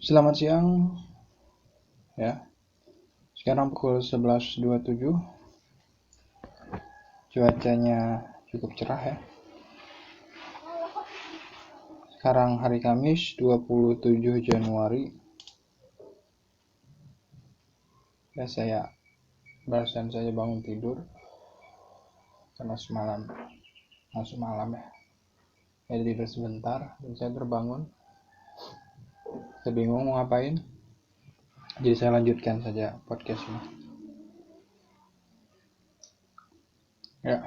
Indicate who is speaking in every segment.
Speaker 1: Selamat siang ya. Sekarang pukul 11.27. Cuacanya cukup cerah ya. Sekarang hari Kamis 27 Januari. Ya, saya barusan saja bangun tidur karena masuk malam ya. Jadi tidur sebentar dan saya terbangun. Saya bingung mau ngapain. Jadi saya lanjutkan saja podcast ini. Ya.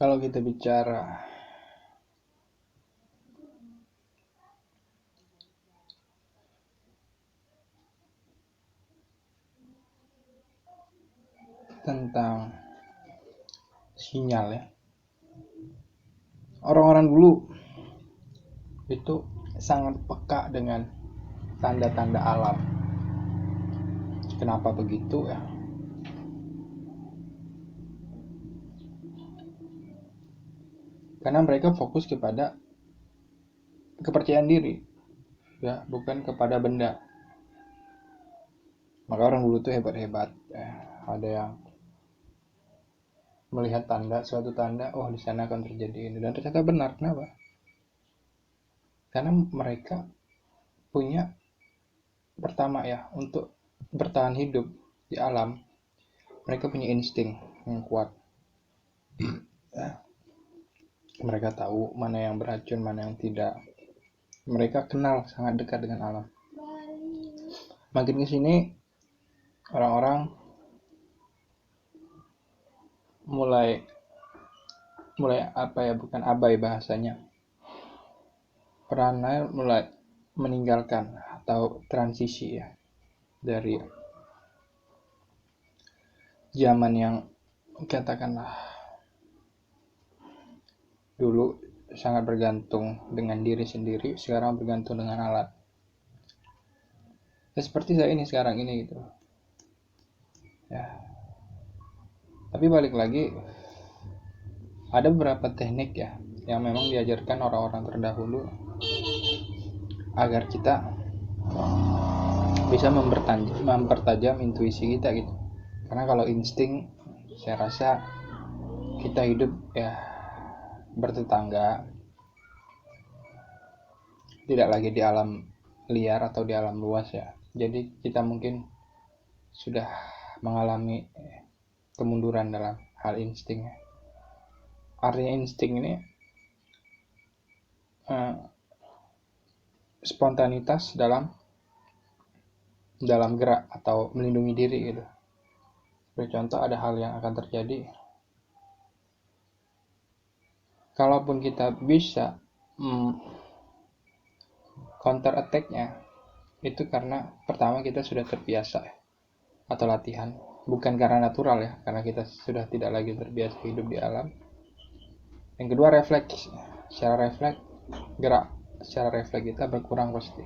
Speaker 1: Kalau kita bicara tentang sinyal ya. Orang-orang dulu itu sangat peka dengan tanda-tanda alam. Kenapa begitu ya? Karena mereka fokus kepada kepercayaan diri, ya, bukan kepada benda. Maka orang dulu tuh hebat-hebat. Ada yang melihat suatu tanda, oh di sana akan terjadi ini, dan ternyata benar. Kenapa? Karena mereka punya, pertama ya, untuk bertahan hidup di alam, mereka punya insting yang kuat. Ya. Mereka tahu mana yang beracun, mana yang tidak. Mereka kenal sangat dekat dengan alam. Makin kesini orang-orang mulai bukan abai bahasanya, perannya mulai meninggalkan atau transisi ya, dari zaman yang katakanlah dulu sangat bergantung dengan diri sendiri, sekarang bergantung dengan alat. Ya, seperti saya ini sekarang ini gitu ya. Tapi balik lagi, ada beberapa teknik ya yang memang diajarkan orang-orang terdahulu agar kita bisa mempertajam intuisi kita gitu. Karena kalau insting, saya rasa kita hidup ya bertetangga, tidak lagi di alam liar atau di alam luas ya. Jadi kita mungkin sudah mengalami kemunduran dalam hal insting. Artinya insting ini spontanitas dalam gerak atau melindungi diri gitu. Sebagai contoh, ada hal yang akan terjadi, kalaupun kita bisa counter attack-nya, itu karena pertama kita sudah terbiasa atau latihan, bukan karena natural ya, karena kita sudah tidak lagi terbiasa hidup di alam. Yang kedua, refleks. Gerak secara refleks kita berkurang pasti.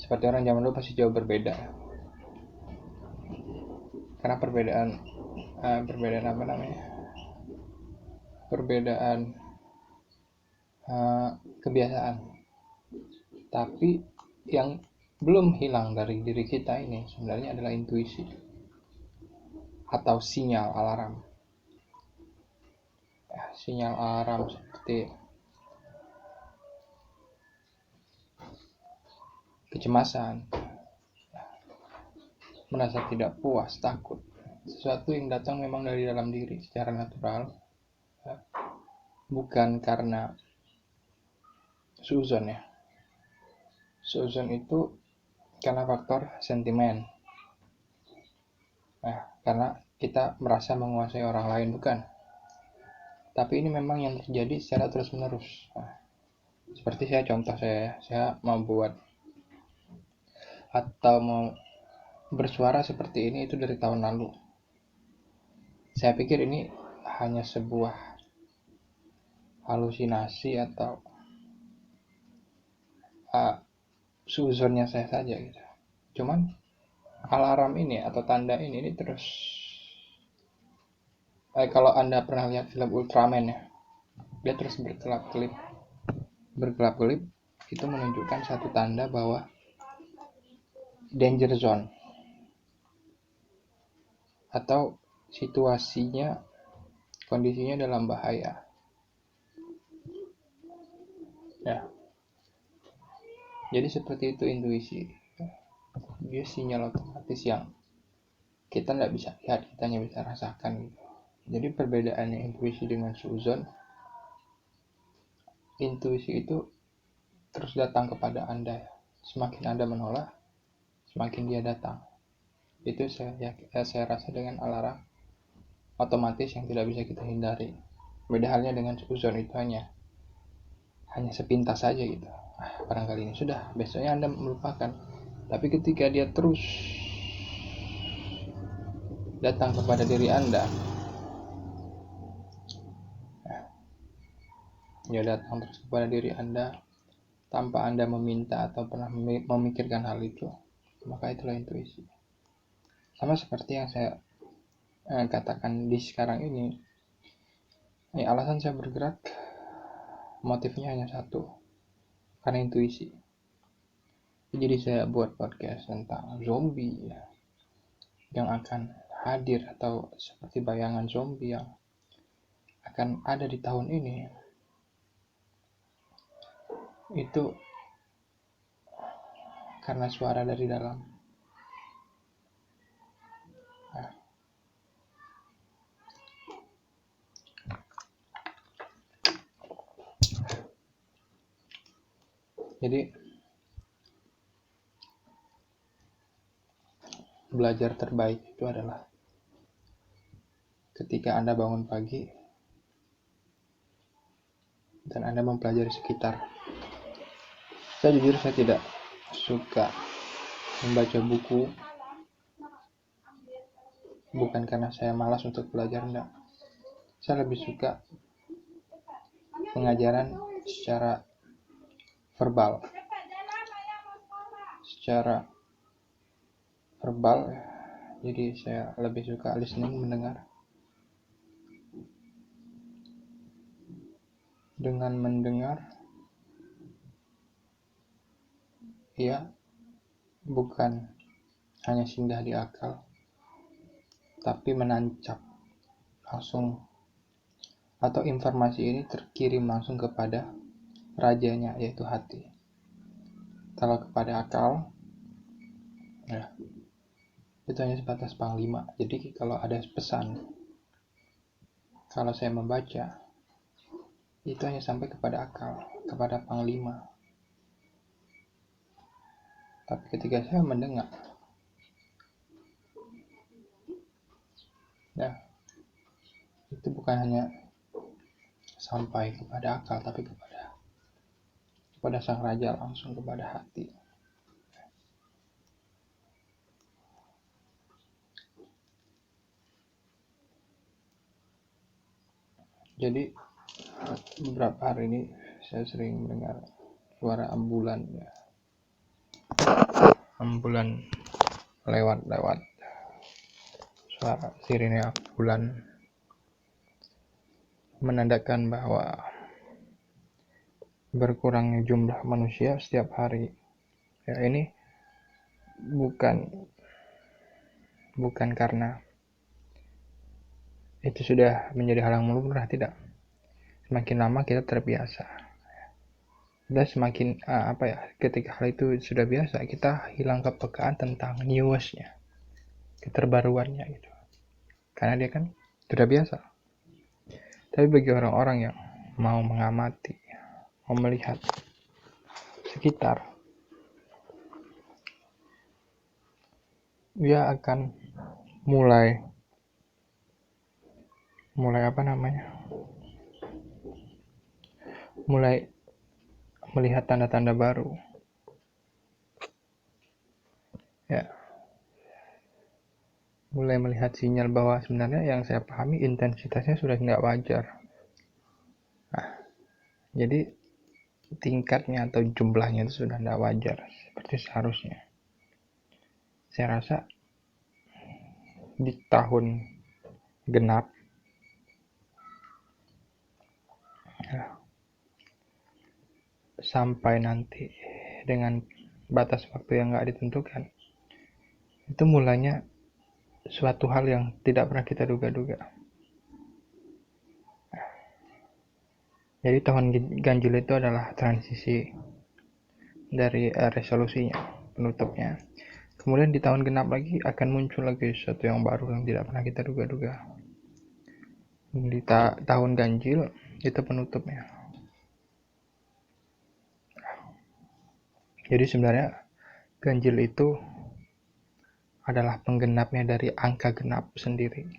Speaker 1: Seperti orang zaman dulu pasti jauh berbeda, karena perbedaan kebiasaan. Tapi yang belum hilang dari diri kita ini sebenarnya adalah intuisi atau sinyal alarm. Sinyal alarm seperti kecemasan, merasa tidak puas, takut, sesuatu yang datang memang dari dalam diri secara natural, bukan karena suuzon ya. Suuzon itu karena faktor sentimen, karena kita merasa menguasai orang lain, bukan. Tapi ini memang yang terjadi secara terus menerus. Seperti saya mau buat atau mau bersuara seperti ini itu dari tahun lalu. Saya pikir ini hanya sebuah halusinasi atau suuzonnya saya saja gitu. Cuman alarm ini atau tanda ini terus Kalau Anda pernah lihat film Ultraman ya, dia terus berkelap-kelip itu menunjukkan satu tanda bahwa danger zone atau kondisinya dalam bahaya. Ya, jadi seperti itu intuisi. Dia sinyal otomatis yang kita nggak bisa lihat, kita hanya bisa rasakan gitu. Jadi perbedaannya intuisi dengan suzon, intuisi itu terus datang kepada Anda. Semakin Anda menolak, semakin dia datang. Itu saya rasa dengan alarm otomatis yang tidak bisa kita hindari. Beda halnya dengan suzon, itu hanya sepintas saja gitu. Barangkali ini sudah, besoknya Anda melupakan. Tapi ketika dia terus datang kepada diri Anda, dia datang terus kepada diri Anda tanpa Anda meminta atau pernah memikirkan hal itu, maka itulah intuisi. Sama seperti yang saya katakan di sekarang ini, alasan saya bergerak, motifnya hanya satu, karena intuisi. Jadi saya buat podcast tentang zombie yang akan hadir, atau seperti bayangan zombie yang akan ada di tahun ini. Itu karena suara dari dalam. Jadi belajar terbaik itu adalah ketika Anda bangun pagi dan Anda mempelajari sekitar. Saya jujur, saya tidak suka membaca buku, bukan karena saya malas untuk belajar, enggak. Saya lebih suka pengajaran secara verbal. Jadi saya lebih suka listening, mendengar. Dengan mendengar, ia bukan hanya singgah di akal, tapi menancap langsung, atau informasi ini terkirim langsung kepada rajanya, yaitu hati. Kalau kepada akal, ya, itu hanya sebatas panglima. Jadi kalau ada pesan, kalau saya membaca, itu hanya sampai kepada akal, kepada panglima. Tapi ketika saya mendengar, ya, itu bukan hanya sampai kepada akal, tapi kepada sang raja, langsung kepada hati. Jadi beberapa hari ini saya sering mendengar suara ambulan lewat, suara sirine ambulan menandakan bahwa berkurangnya jumlah manusia setiap hari. Ya, ini bukan karena itu sudah menjadi hal yang lumrah, tidak. Semakin lama kita terbiasa. Dan semakin ketika hal itu sudah biasa, kita hilang kepekaan tentang newsnya, keterbaruannya gitu. Karena dia kan sudah biasa. Tapi bagi orang-orang yang mau mengamati, mau melihat sekitar, dia akan mulai melihat tanda-tanda baru. Ya. Mulai melihat sinyal bahwa sebenarnya yang saya pahami intensitasnya sudah tidak wajar. Nah, jadi tingkatnya atau jumlahnya itu sudah tidak wajar seperti seharusnya. Saya rasa di tahun genap sampai nanti dengan batas waktu yang nggak ditentukan, itu mulanya suatu hal yang tidak pernah kita duga-duga. Jadi tahun ganjil itu adalah transisi dari resolusinya, penutupnya. Kemudian di tahun genap lagi akan muncul lagi sesuatu yang baru yang tidak pernah kita duga-duga. Di tahun ganjil itu penutupnya. Jadi sebenarnya ganjil itu adalah penggenapnya dari angka genap sendiri.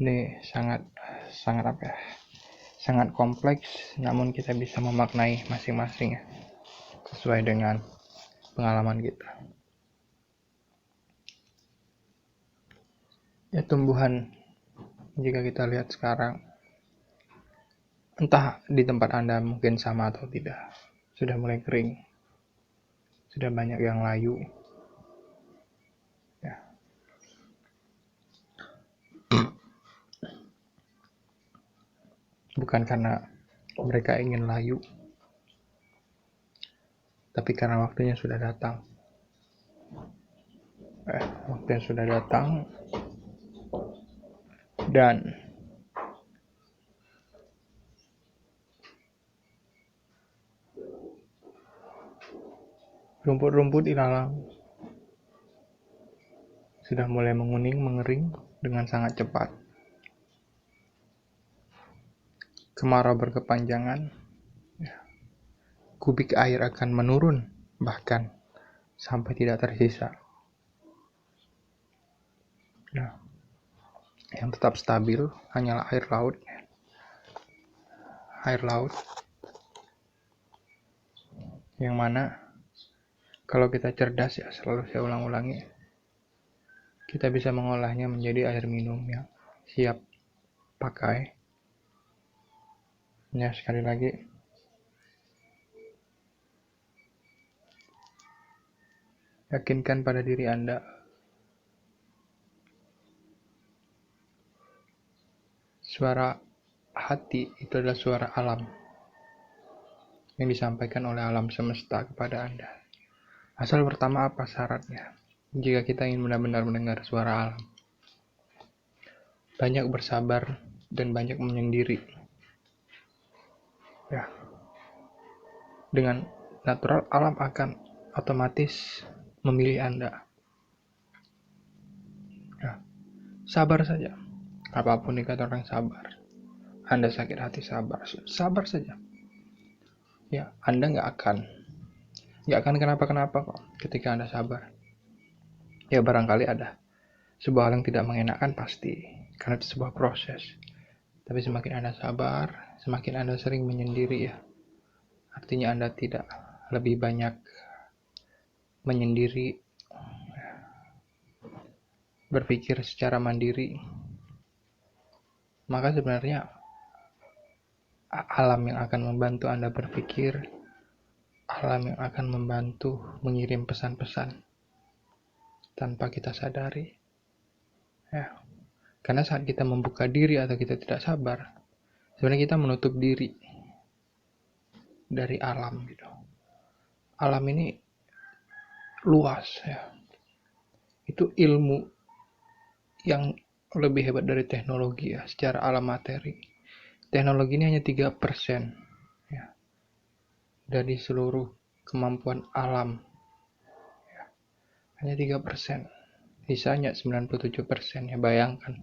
Speaker 1: Ini sangat sangat kompleks, namun kita bisa memaknai masing-masing ya, sesuai dengan pengalaman kita. Ya, tumbuhan jika kita lihat sekarang, entah di tempat Anda mungkin sama atau tidak, sudah mulai kering, sudah banyak yang layu. Ya. Bukan karena mereka ingin layu, tapi karena waktunya sudah datang. Waktunya sudah datang, dan rumput-rumput ilalang sudah mulai menguning, mengering dengan sangat cepat. Kemarau berkepanjangan, kubik air akan menurun, bahkan sampai tidak tersisa. Nah, yang tetap stabil hanyalah air laut. Air laut yang mana kalau kita cerdas, ya selalu saya ulang-ulangi, kita bisa mengolahnya menjadi air minum yang siap pakai. Ya, sekali lagi, yakinkan pada diri Anda suara hati itu adalah suara alam yang disampaikan oleh alam semesta kepada Anda. Asal pertama, apa syaratnya? Jika kita ingin benar-benar mendengar suara alam, banyak bersabar dan banyak menyendiri. Ya, dengan natural alam akan otomatis memilih Anda. Ya, sabar saja. Apapun dikata orang sabar. Anda sakit hati, sabar saja. Ya, Anda nggak akan kenapa-kenapa kok ketika Anda sabar. Ya, barangkali ada sebuah hal yang tidak mengenakan, pasti, karena itu sebuah proses. Tapi semakin Anda sabar, semakin Anda sering menyendiri, ya, artinya Anda tidak lebih banyak menyendiri, berpikir secara mandiri. Maka sebenarnya alam yang akan membantu Anda berpikir, alam yang akan membantu mengirim pesan-pesan tanpa kita sadari. Ya, karena saat kita membuka diri atau kita tidak sabar, sebenarnya kita menutup diri dari alam gitu. Alam ini luas, ya. Itu ilmu yang lebih hebat dari teknologi, ya, secara alam materi. Teknologi ini hanya 3%, ya, dari seluruh kemampuan alam. Ya, hanya 3%. Sisanya 97%, ya. Bayangkan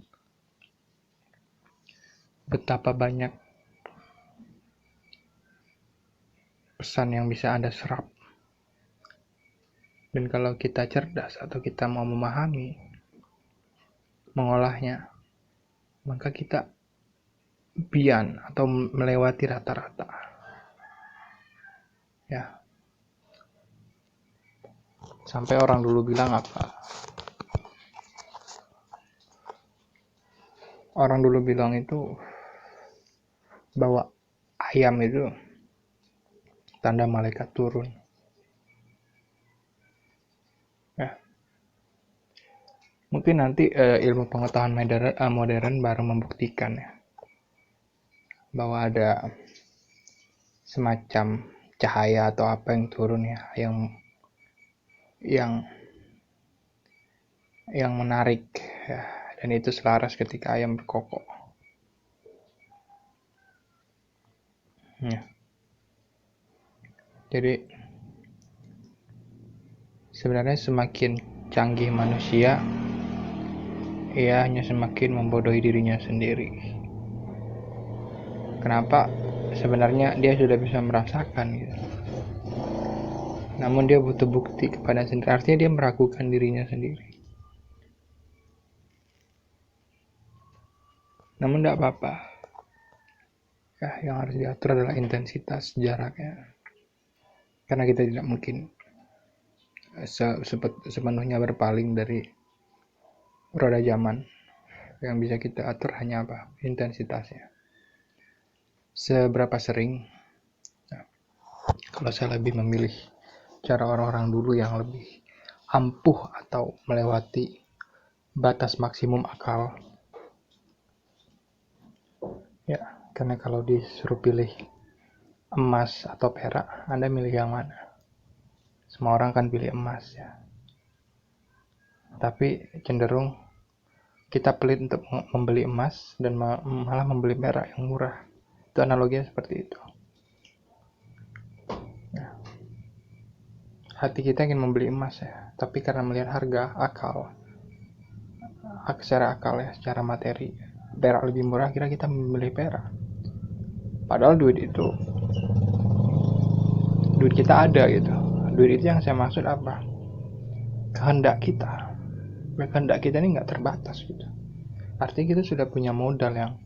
Speaker 1: betapa banyak pesan yang bisa Anda serap. Dan kalau kita cerdas atau kita mau memahami, mengolahnya, maka kita beyond atau melewati rata-rata. Ya. Sampai orang dulu bilang apa? Orang dulu bilang itu bahwa ayam itu tanda malaikat turun. Ya. Mungkin nanti ilmu pengetahuan modern baru membuktikan, ya, bahwa ada semacam cahaya atau apa yang turun ya, yang menarik ya, dan itu selaras ketika ayam berkokok ya. Jadi sebenarnya semakin canggih manusia, ia hanya semakin membodohi dirinya sendiri. Kenapa? Sebenarnya dia sudah bisa merasakan gitu, namun dia butuh bukti kepada sendiri, artinya dia meragukan dirinya sendiri. Namun tidak apa-apa ya, yang harus diatur adalah intensitas jaraknya, karena kita tidak mungkin sepenuhnya berpaling dari roda zaman. Yang bisa kita atur hanya apa? Intensitasnya. Seberapa sering? Nah, kalau saya lebih memilih cara orang-orang dulu yang lebih ampuh atau melewati batas maksimum akal. Ya, karena kalau disuruh pilih emas atau perak, Anda milih yang mana? Semua orang kan pilih emas ya. Tapi cenderung kita pelit untuk membeli emas dan malah membeli perak yang murah. Itu analoginya seperti itu. Ya. Hati kita ingin membeli emas ya, tapi karena melihat harga, secara akal ya, secara materi, perak lebih murah, kira kita memilih perak. Padahal duit kita ada gitu. Duit itu yang saya maksud apa? Kehendak kita. Kehendak kita ini nggak terbatas gitu. Artinya kita sudah punya modal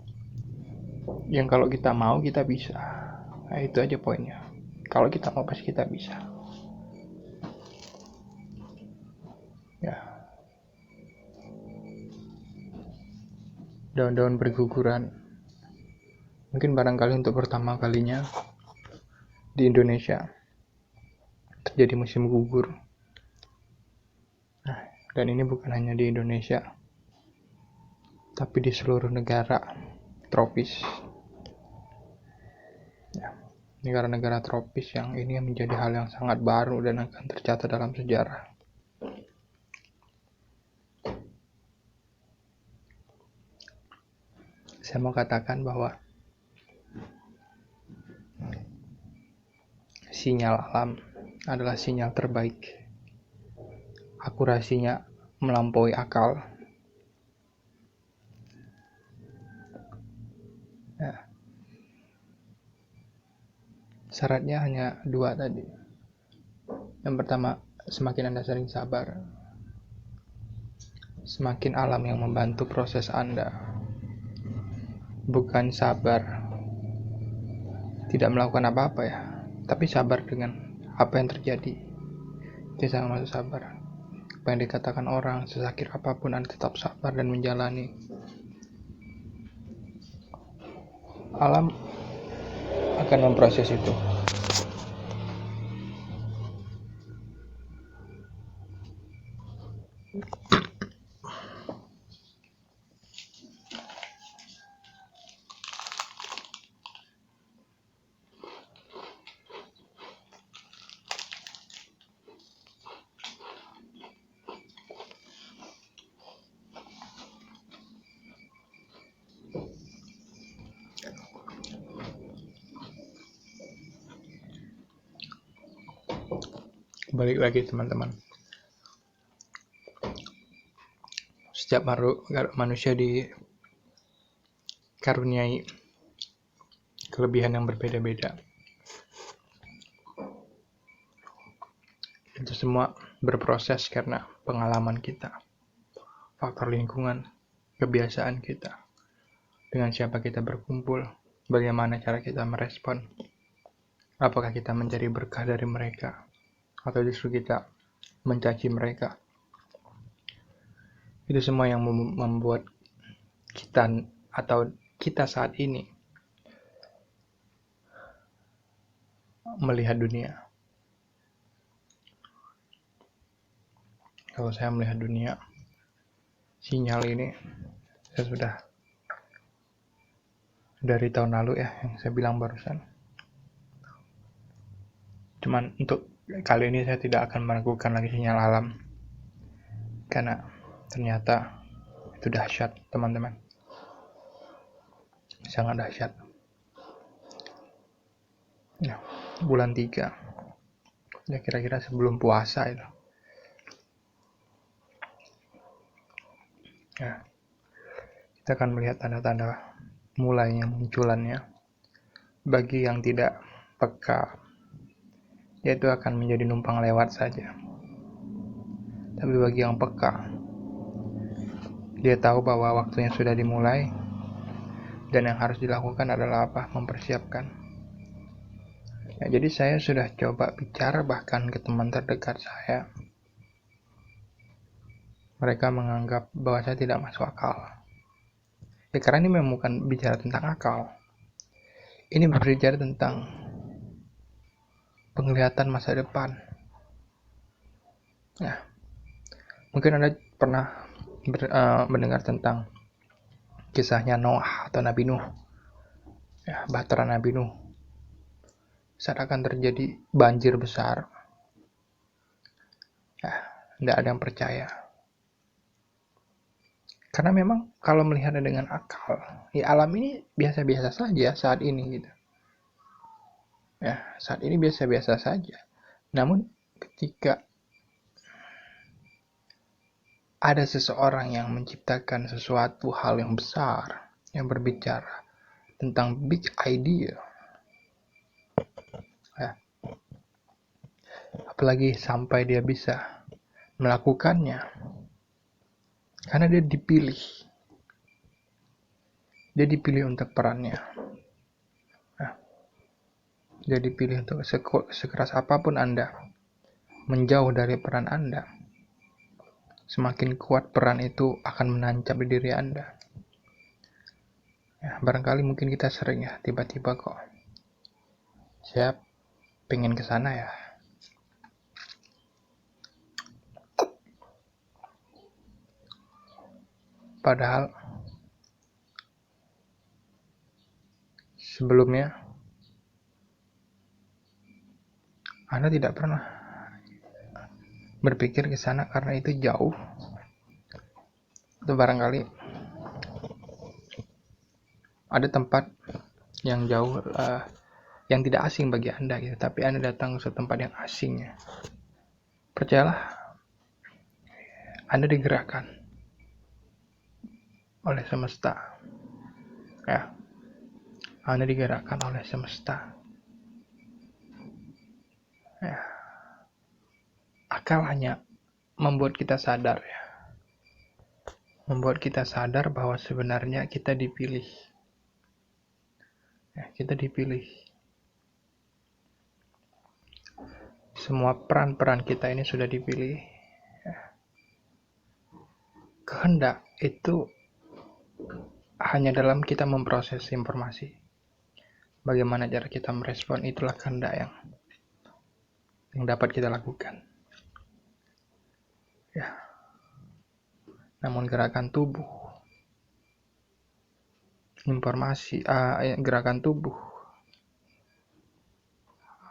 Speaker 1: yang kalau kita mau kita bisa. Nah, itu aja poinnya. Kalau kita mau pasti kita bisa. Ya. Daun-daun berguguran. Mungkin barangkali untuk pertama kalinya di Indonesia terjadi musim gugur. Nah, dan ini bukan hanya di Indonesia, tapi di seluruh negara tropis. Ya, negara-negara tropis yang ini menjadi hal yang sangat baru dan akan tercatat dalam sejarah. Saya mau katakan bahwa sinyal alam adalah sinyal terbaik. Akurasinya melampaui akal. Ya. Syaratnya hanya 2 tadi. Yang pertama, semakin Anda sering sabar, semakin alam yang membantu proses Anda. Bukan sabar tidak melakukan apa-apa ya, tapi sabar dengan apa yang terjadi. Itu sangat masuk sabar. Apa yang dikatakan orang, sesakit apapun Anda tetap sabar dan menjalani. Alam akan memproses itu. Balik lagi teman-teman. Setiap manusia dikaruniai kelebihan yang berbeda-beda. Itu semua berproses karena pengalaman kita, faktor lingkungan, kebiasaan kita, dengan siapa kita berkumpul, bagaimana cara kita merespon, apakah kita mencari berkah dari mereka, atau justru kita mencaci mereka. Itu semua yang membuat kita saat ini melihat dunia. Kalau saya melihat dunia, sinyal ini saya sudah dari tahun lalu ya, yang saya bilang barusan. Cuman untuk kali ini saya tidak akan meragukan lagi sinyal alam, karena ternyata itu dahsyat teman-teman, sangat dahsyat. Ya, bulan 3 ya, kira-kira sebelum puasa itu ya, kita akan melihat tanda-tanda mulainya munculannya. Bagi yang tidak peka, yaitu akan menjadi numpang lewat saja. Tapi bagi yang peka, dia tahu bahwa waktunya sudah dimulai, dan yang harus dilakukan adalah apa? Mempersiapkan. Ya, jadi saya sudah coba bicara bahkan ke teman terdekat saya. Mereka menganggap bahwa saya tidak masuk akal. Ya, karena ini memang bukan bicara tentang akal. Ini berbicara tentang penglihatan masa depan. Ya, mungkin Anda pernah mendengar tentang kisahnya Noah atau Nabi Nuh. Ya, bahtera Nabi Nuh. Saat akan terjadi banjir besar, ya, tidak ada yang percaya. Karena memang kalau melihatnya dengan akal, ya alam ini biasa-biasa saja saat ini gitu. Ya, saat ini biasa-biasa saja. Namun ketika ada seseorang yang menciptakan sesuatu hal yang besar, yang berbicara tentang big idea, ya, apalagi sampai dia bisa melakukannya, karena dia dipilih untuk perannya. Nah, dia dipilih untuk sekeras apapun Anda menjauh dari peran Anda, semakin kuat peran itu akan menancap di diri Anda. Ya, barangkali mungkin kita sering ya, tiba-tiba kok saya pengen ke sana ya. Padahal sebelumnya Anda tidak pernah berpikir ke sana karena itu jauh. Atau barangkali ada tempat yang jauh, yang tidak asing bagi Anda gitu, tapi Anda datang ke tempat yang asing ya. Percayalah, Anda digerakkan oleh semesta. Ya, Anda digerakkan oleh semesta. Ya, akal hanya membuat kita sadar ya. Membuat kita sadar bahwa sebenarnya kita dipilih. Ya, kita dipilih. Semua peran-peran kita ini sudah dipilih. Ya. Kehendak itu hanya dalam kita memproses informasi. Bagaimana cara kita merespon, itulah kehendak yang dapat kita lakukan. Ya. Namun gerakan tubuh, informasi, gerakan tubuh,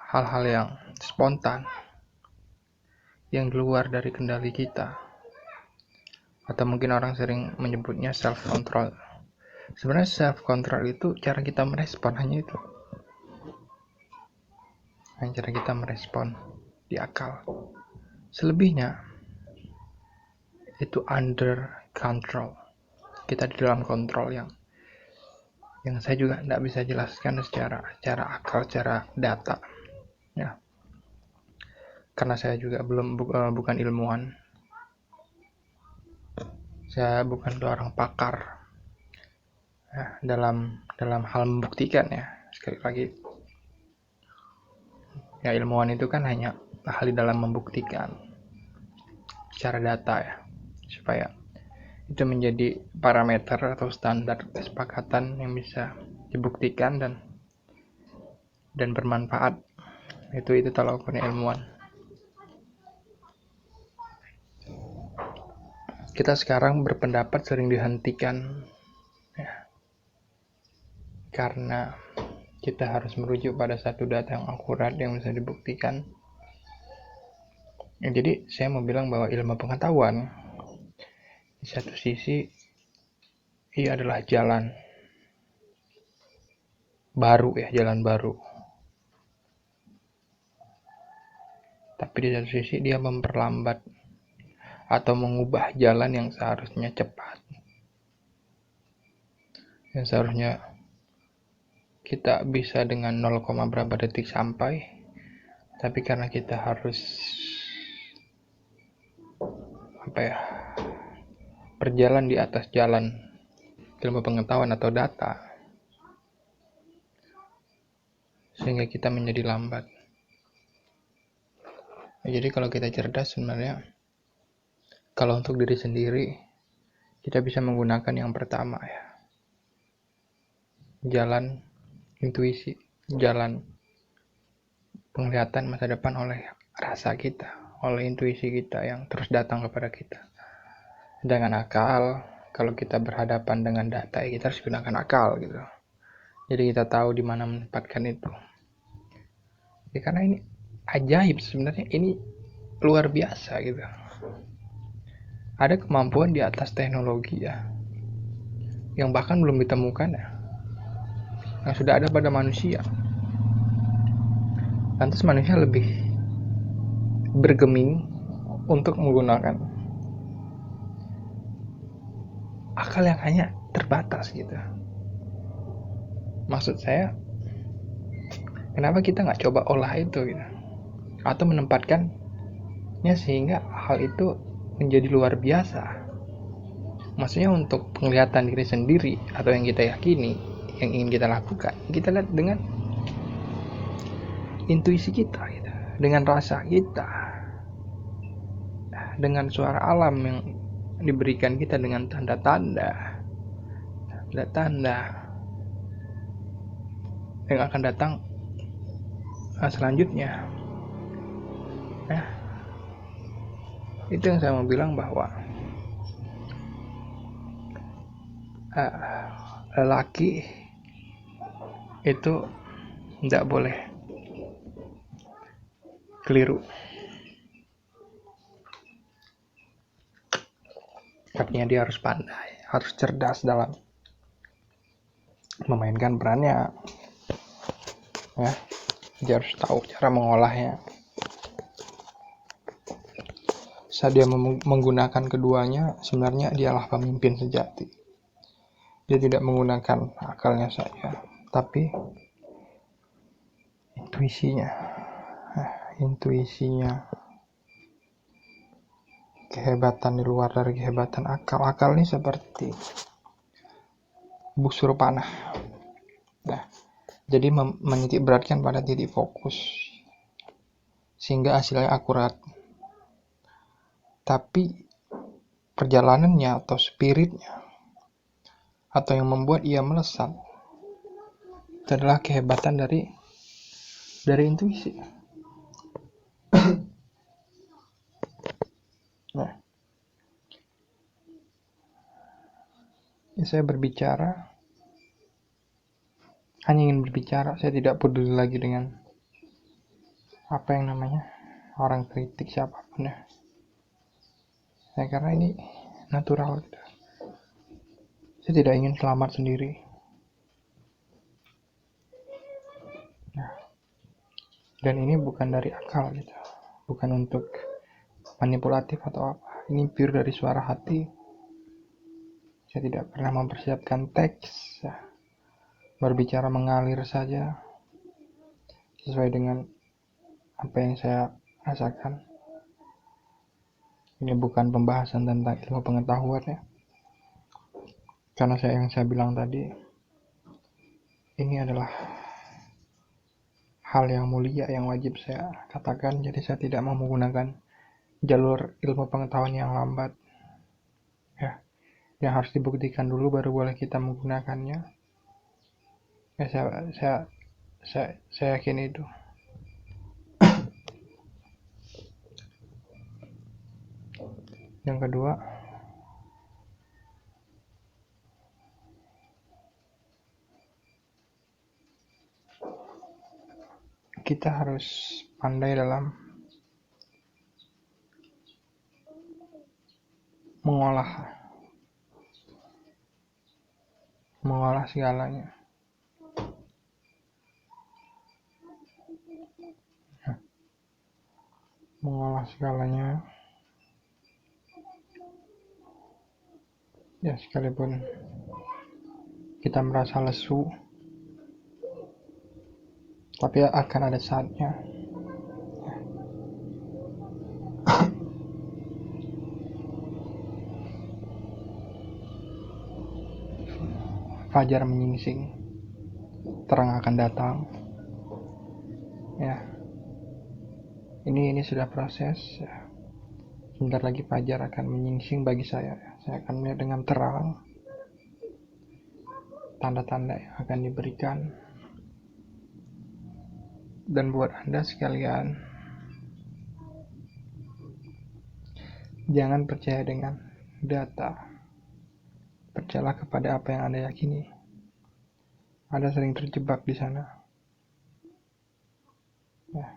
Speaker 1: hal-hal yang spontan, yang luar dari kendali kita, atau mungkin orang sering menyebutnya self control. Sebenarnya self control itu cara kita merespon, hanya itu. Hanya cara kita merespon di akal. Selebihnya itu under control. Kita di dalam kontrol yang saya juga tidak bisa jelaskan secara akal, secara data. Ya. Karena saya juga bukan ilmuwan. Saya bukan seorang pakar ya, dalam hal membuktikan ya. Sekali lagi, ya ilmuwan itu kan hanya ahli dalam membuktikan secara data ya, supaya itu menjadi parameter atau standar kesepakatan yang bisa dibuktikan dan bermanfaat. Itu tolak ukurnya ilmuwan. Kita sekarang berpendapat sering dihentikan ya, karena kita harus merujuk pada satu data yang akurat yang bisa dibuktikan. Jadi saya mau bilang bahwa ilmu pengetahuan di satu sisi ia adalah jalan baru, jalan baru. Tapi di satu sisi dia memperlambat atau mengubah jalan yang seharusnya cepat. Yang seharusnya kita bisa dengan 0, berapa detik sampai, tapi karena kita harus berjalan di atas jalan ilmu pengetahuan atau data, sehingga kita menjadi lambat. Jadi kalau kita cerdas sebenarnya, kalau untuk diri sendiri kita bisa menggunakan yang pertama jalan intuisi, jalan penglihatan masa depan oleh rasa kita, oleh intuisi kita yang terus datang kepada kita. Dengan akal, kalau kita berhadapan dengan data, kita harus gunakan akal gitu. Jadi kita tahu di mana menempatkan itu. Karena ini ajaib sebenarnya, ini luar biasa gitu. Ada kemampuan di atas teknologi yang bahkan belum ditemukan yang sudah ada pada manusia. Lantas manusia lebih bergeming untuk menggunakan akal yang hanya terbatas gitu. Maksud saya, kenapa kita nggak coba olah itu gitu, atau menempatkannya sehingga hal itu menjadi luar biasa. Maksudnya untuk penglihatan diri sendiri atau yang kita yakini, yang ingin kita lakukan, kita lihat dengan intuisi kita gitu, dengan rasa kita, dengan suara alam yang diberikan kita, dengan tanda-tanda yang akan datang selanjutnya. Itu yang saya mau bilang, bahwa lelaki itu tidak boleh keliru. Artinya dia harus pandai, harus cerdas dalam memainkan perannya. Dia harus tahu cara mengolahnya. Saat dia menggunakan keduanya, sebenarnya dialah pemimpin sejati. Dia tidak menggunakan akalnya saja, tapi intuisinya, kehebatan di luar dari kehebatan akal. Akal ini seperti busur panah. Jadi menitik beratkan pada titik fokus sehingga hasilnya akurat. Tapi perjalanannya atau spiritnya, atau yang membuat ia melesat, itu adalah kehebatan dari intuisi. Saya hanya ingin berbicara. Saya tidak peduli lagi dengan apa yang namanya orang kritik siapapun karena ini natural gitu. Saya tidak ingin selamat sendiri. Dan ini bukan dari akal gitu, bukan untuk manipulatif atau apa. Ini pure dari suara hati. Saya tidak pernah mempersiapkan teks, berbicara mengalir saja sesuai dengan apa yang saya rasakan. Ini bukan pembahasan tentang ilmu pengetahuan karena yang saya bilang tadi, ini adalah hal yang mulia yang wajib saya katakan. Jadi saya tidak mau menggunakan jalur ilmu pengetahuan yang lambat yang harus dibuktikan dulu baru boleh kita menggunakannya. Saya yakin itu. Yang kedua, kita harus pandai dalam mengolah segalanya. Ya, sekalipun kita merasa lesu, tapi akan ada saatnya fajar menyingsing, terang akan datang. Ya, ini sudah proses. Ya. Sebentar lagi fajar akan menyingsing bagi saya. Saya akan melihat dengan terang tanda-tanda yang akan diberikan. Dan buat Anda sekalian, jangan percaya dengan data. Percayalah kepada apa yang Anda yakini. Anda sering terjebak di sana. Ya.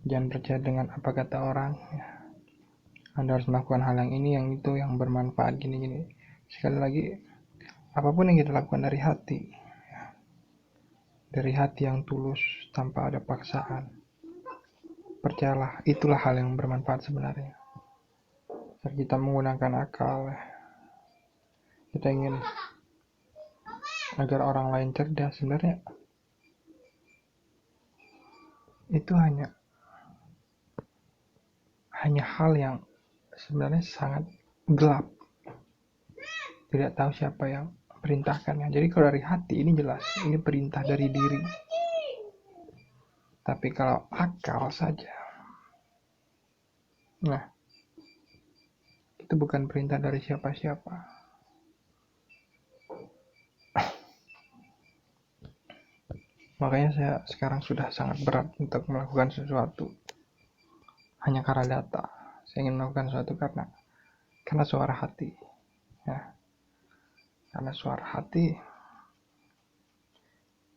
Speaker 1: Jangan percaya dengan apa kata orang. Ya. Anda harus melakukan hal yang ini, yang itu, yang bermanfaat, gini-gini. Sekali lagi, apapun yang kita lakukan dari hati. Ya. Dari hati yang tulus, tanpa ada paksaan. Percayalah, itulah hal yang bermanfaat sebenarnya. Saat kita menggunakan akal, kita ingin agar orang lain cerdas, sebenarnya itu hanya hal yang sebenarnya sangat gelap. Tidak tahu siapa yang perintahkannya. Jadi kalau dari hati ini jelas, ini perintah dari diri. Tapi kalau akal saja, nah, itu bukan perintah dari siapa-siapa. Makanya saya sekarang sudah sangat berat untuk melakukan sesuatu hanya karena data. Saya ingin melakukan sesuatu karena suara hati. Ya. Karena suara hati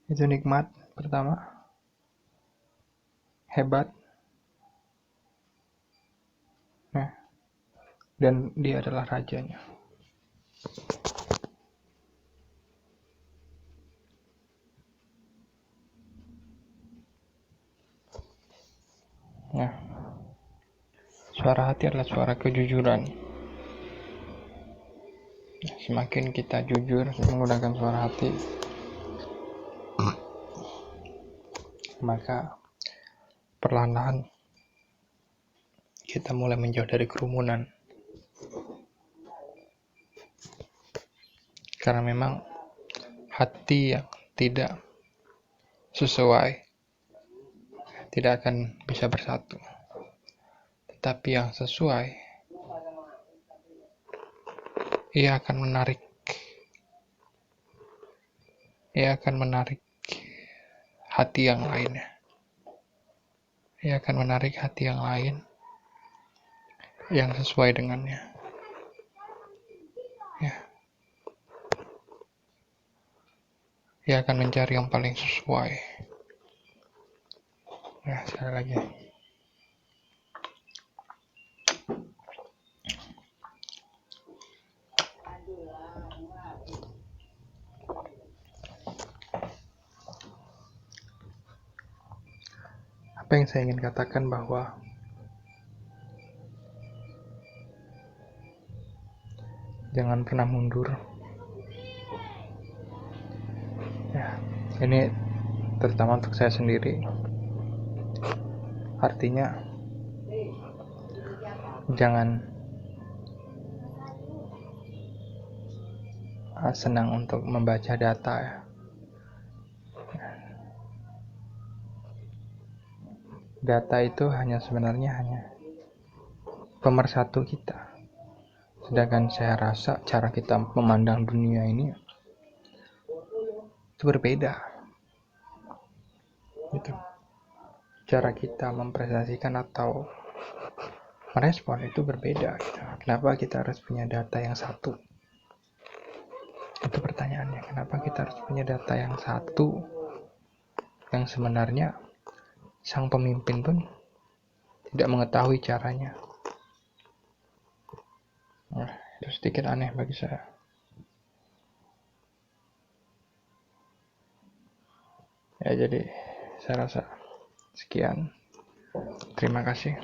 Speaker 1: itu nikmat pertama, hebat, dan dia adalah rajanya. Nah, suara hati adalah suara kejujuran. Semakin kita jujur menggunakan suara hati, maka perlahan-lahan kita mulai menjauh dari kerumunan. Karena memang hati yang tidak sesuai tidak akan bisa bersatu. Tetapi yang sesuai, ia akan menarik hati yang lainnya. Ia akan menarik hati yang lain yang sesuai dengannya. Ya. Ia akan mencari yang paling sesuai. Ya, sekali lagi. Apa yang saya ingin katakan bahwa jangan pernah mundur. Ya, ini terutama untuk saya sendiri. Artinya jangan senang untuk membaca data ya. Data itu sebenarnya hanya pemersatu kita. Sedangkan saya rasa cara kita memandang dunia ini itu berbeda. Gitu. Cara kita mempresentasikan atau merespon itu berbeda. Gitu. Kenapa kita harus punya data yang satu? Itu pertanyaannya. Kenapa kita harus punya data yang satu? yang sebenarnya sang pemimpin pun tidak mengetahui caranya. Nah, itu sedikit aneh bagi saya. Ya, jadi saya rasa sekian. Terima kasih.